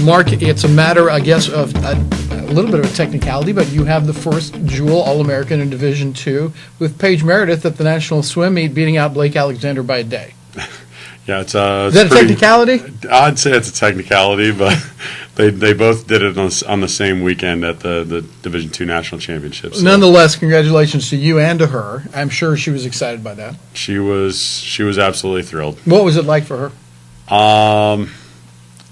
Mark, it's a matter, I guess, of a little bit of a technicality, but you have the first Jewell All-American in Division II with Paige Meredith at the National Swim Meet beating out Blake Alexander by a day. Yeah, it's Is that a technicality? I'd say it's a technicality, but they both did it on the same weekend at the Division II National Championships. So Nonetheless, congratulations to you and to her. I'm sure she was excited by that. she was absolutely thrilled. What was it like for her?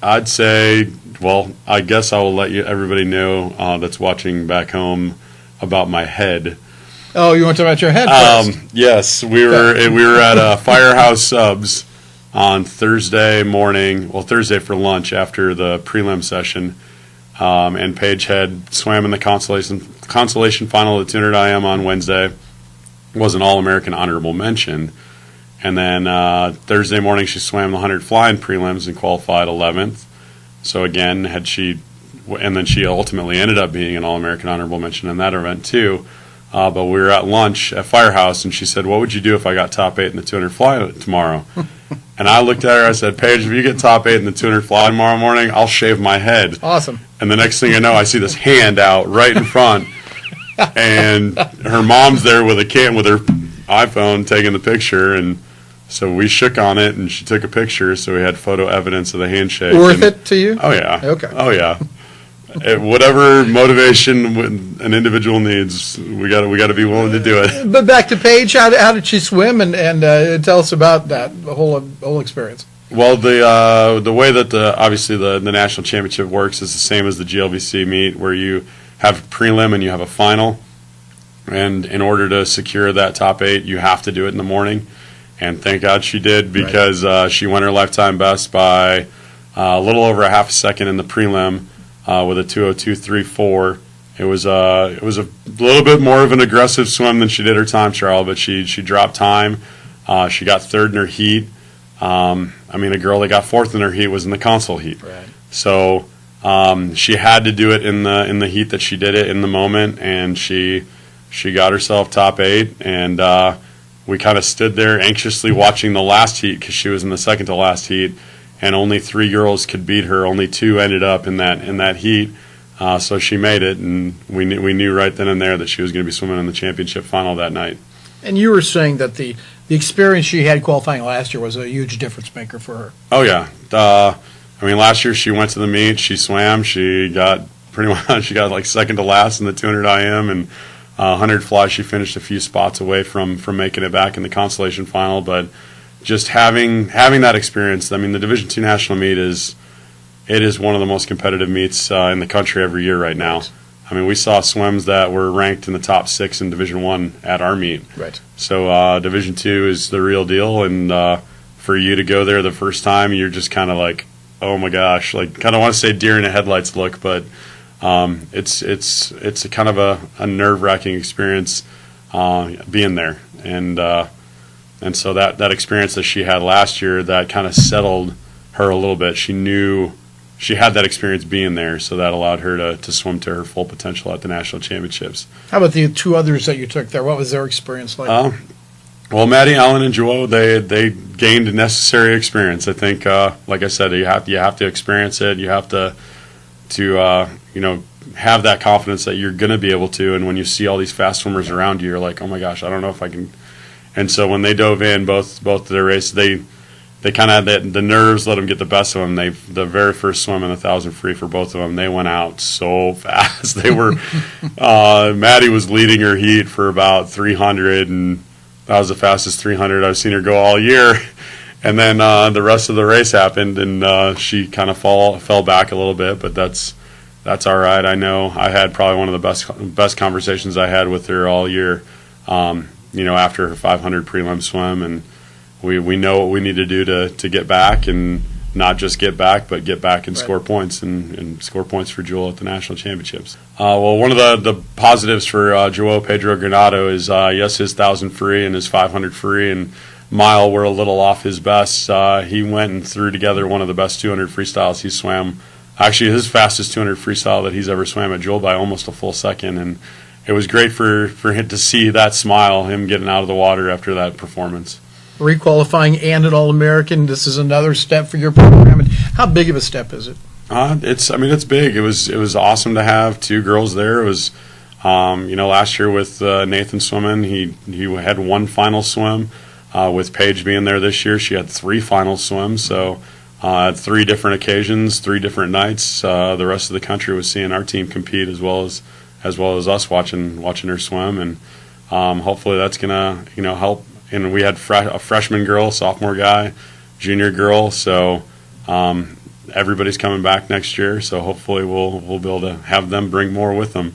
I'd say, well, I guess I will let everybody know that's watching back home about my head. Oh, you want to talk about your head first? Yes, we were at Firehouse Subs on Thursday morning. Well, Thursday for lunch after the prelim session, and Paige had swam in the consolation final of the 200 IM on Wednesday. Was an All-American honorable mention. And then Thursday morning, she swam the 100 fly in prelims and qualified 11th. So again, and then she ultimately ended up being an All-American honorable mention in that event too. But we were at lunch at Firehouse, and she said, "What would you do if I got top 8 in the 200 fly tomorrow?" And I looked at her, I said, "Paige, if you get top 8 in the 200 fly tomorrow morning, I'll shave my head." Awesome. And the next thing I know, I see this hand out right in front, and her mom's there with her iPhone taking the picture, and so we shook on it, and she took a picture, so we had photo evidence of the handshake. Worth it to you? Oh, yeah. Okay. Oh, yeah. Whatever motivation an individual needs, we got to be willing to do it. But back to Paige, how did she swim, and tell us about that, the whole experience. Well, the way that obviously the national championship works is the same as the GLVC meet, where you have a prelim and you have a final, and in order to secure that top 8, you have to do it in the morning. And thank God she did, because she won her lifetime best by a little over a half a second in the prelim with a 2:02.34. It was a little bit more of an aggressive swim than she did her time trial, but she dropped time. She got third in her heat. A girl that got fourth in her heat was in the console heat. Right. So she had to do it in the heat that she did it in the moment, and she got herself top 8, and we kind of stood there anxiously watching the last heat, because she was in the second to last heat, and only 3 girls could beat her. Only 2 ended up in that heat. So she made it, and we knew right then and there that she was going to be swimming in the championship final that night. And you were saying that the experience she had qualifying last year was a huge difference maker for her. Oh, yeah. Last year she went to the meet, she swam, she got like second to last in the 200 IM, and 100 fly, she finished a few spots away from making it back in the consolation final. But just having that experience, the Division II National Meet is one of the most competitive meets in the country every year right now. We saw swims that were ranked in the top 6 in Division I at our meet. Right. So Division II is the real deal, and for you to go there the first time, you're just kind of like, oh my gosh, like kind of want to say deer in the headlights look, but it's a kind of a nerve-wracking experience being there, and so that experience that she had last year, that kind of settled her a little bit. She knew she had that experience being there, so that allowed her to swim to her full potential at the national championships. How about the 2 others that you took there? What was their experience like? Well, Maddie, Allen, and Jewell, they gained necessary experience. I think, like I said, you have to experience it. You have to have that confidence that you're going to be able to. And when you see all these fast swimmers around you, you're like, oh my gosh, I don't know if I can. And so when they dove in, both their races, they kind of had the nerves let them get the best of them. The very first swim in the 1,000 free for both of them, they went out so fast. They were Maddie was leading her heat for about 300, and that was the fastest 300 I've seen her go all year. And then the rest of the race happened, and she kind of fell back a little bit, but that's all right. I know I had probably one of the best conversations I had with her all year. After her 500 prelim swim, and we know what we need to do to get back, and not just get back, but get back and score points and score points for Jewell at the national championships. One of the positives for Joao Pedro Granado is yes, his 1,000 free and his 500 free and mile were a little off his best. He went and threw together one of the best 200 freestyles he swam. Actually, his fastest 200 freestyle that he's ever swam at Jewell by almost a full second, and it was great for him to see that smile, him getting out of the water after that performance. Requalifying and an All-American, this is another step for your program. And how big of a step is it? It's big. It was awesome to have two girls there. It was, last year with Nathan swimming, he had one final swim. With Paige being there this year, she had three final swims. So at three different occasions, three different nights, the rest of the country was seeing our team compete as well as us watching her swim, and hopefully that's gonna help. And we had a freshman girl, sophomore guy, junior girl. So. Everybody's coming back next year, so hopefully we'll be able to have them bring more with them.